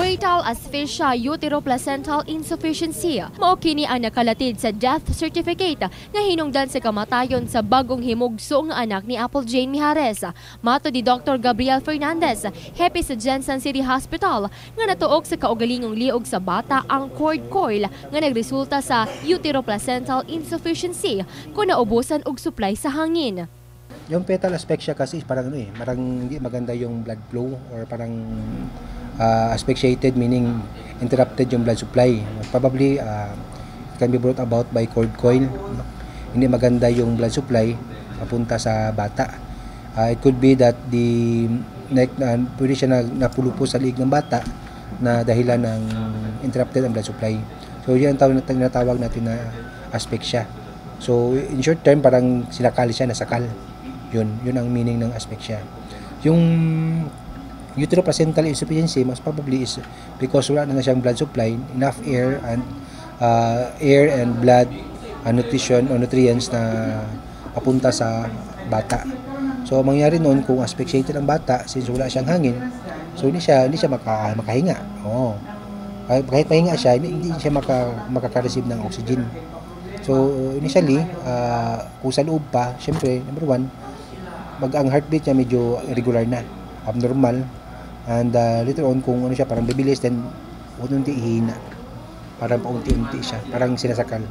Fatal asphyxia uteroplacental insufficiency. Mao kini ang nakalatid sa death certificate nga hinungdan sa kamatayon sa bagong himugso nga anak ni Apple Jane Mijares. Mato di Dr. Gabriel Fernandez, hepe sa Jensen City Hospital, nga natuok sa kaugalingong liog sa bata ang cord coil nga nagresulta sa uteroplacental insufficiency kung naubusan og supply sa hangin. Yung fetal asphyxia kasi parang parang hindi maganda yung blood flow or parang asphyxiated meaning interrupted yung blood supply. Probably it can be brought about by cord coil. Hindi maganda yung blood supply papunta sa bata. It could be that pwede siya napulupo sa liig ng bata na dahilan ng interrupted ang blood supply. So yan ang tinatawag natin na asphyxia. So in short term parang sinakal siya, nasakal. Yun ang meaning ng asphyxia. Yung uteroplacental insufficiency most probably is because wala na siyang blood supply, enough air and blood nutrition or nutrients na papunta sa bata. So mangyari noon kung asphyxiated ang bata since wala siyang hangin, so hindi siya makahinga. Kahit mahinga siya, hindi siya makaka-receive ng oxygen. So initially, kung sa loob pa, syempre number one, ang heartbeat niya medyo irregular na, abnormal, and later on kung ano siya parang bibilis, then unti ihina, parang paunti-unti siya, parang sinasakal.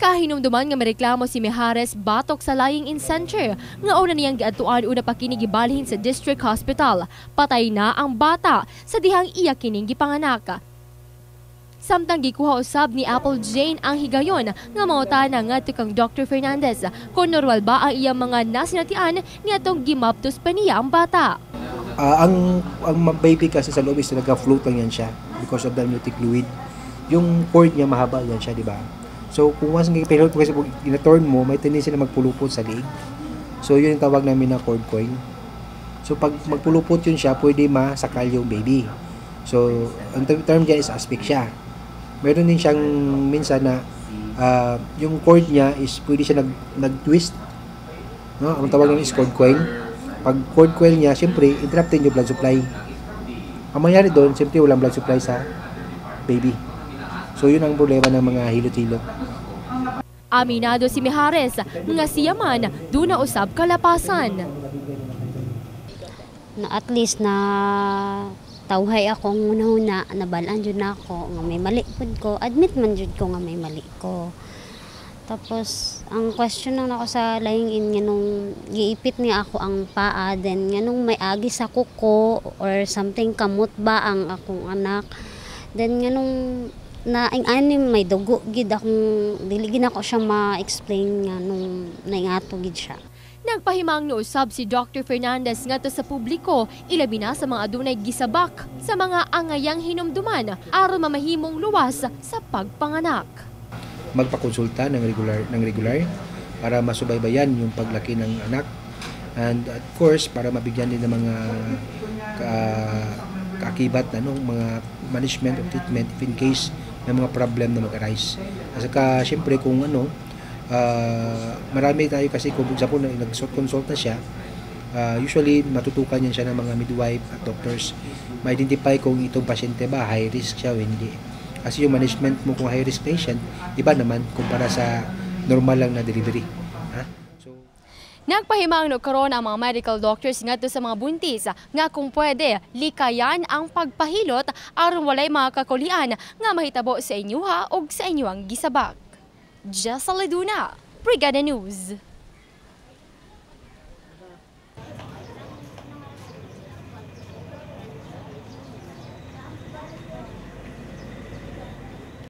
Kahinumduman nga mereklamo si Mijares batok sa lying in center nga una niyang giadtuan una pa kini gibalhin sa district hospital. Patay na ang bata sa dihang iya kining gipanganak. Samtang gikuha usab ni Apple Jane ang higayon nga mautana ngadto kang Dr. Fernandez kung normal ba ang iyang mga nasinatian niadtong gimaptos pa niya ang bata. Ang baby kasi sa loob is nagka-float lang yan siya because of the amniotic fluid. Yung cord niya mahaba yan siya, di ba? So kung once nagka-float kasi kung ina-turn mo, may tendency na magpulupot sa liig. So yun yung tawag namin na cord coil. So pag magpulupot yun siya, pwede masakal yung baby. So ang term dyan is asphyxia. Meron din siyang minsan na yung cord niya is pwede siya nag-twist. No? Ang tawag namin is cord coil. Pag cord coil niya, siyempre, interrupted yung blood supply. Ang mangyari doon, siyempre walang blood supply sa baby. So yun ang problema ng mga hilot-hilot. Aminado si Mijares, nga siya man, doon na usab kalapasan. Na at least na tawhay akong una-una, nabalaan jud na ako nga may mali pud ko. Admit man jud ko nga may mali ko. Tapos ang question lang ako sa lying in nga nung giipit niya ako ang paa, then nga nung may agi sa kuko or something, kamot ba ang akong anak. Then nga nung may dugo gid akong dili gid ako siya ma-explain nga nung naingato gid siya. Nagpahimang usab si Dr. Fernandez ngadto sa publiko, ilabi na sa mga adunay gisabak sa mga angayang hinumduman aron mamahimong luwas sa pagpanganak. Magpakonsulta ng regular para masubaybayan yung paglaki ng anak, and of course para mabigyan din ng mga kaakibat na mga management of treatment if in case may mga problem na mag-arise. At saka syempre kung marami tayo kasi kung example nag-consult na siya, usually matutukan yan siya ng mga midwife at doctors, ma-identify kung itong pasyente ba high risk siya o hindi. Kasi yung management mo kung high risk patient, iba naman kumpara sa normal lang na delivery. Nagpahimang karon ang mga medical doctors ngadto sa mga buntis nga kung pwede likayan ang pagpahilot aron walay mga kakulian nga mahitabo sa inyuha o sa inyong gisabak. Jessa Leduna, Brigada News.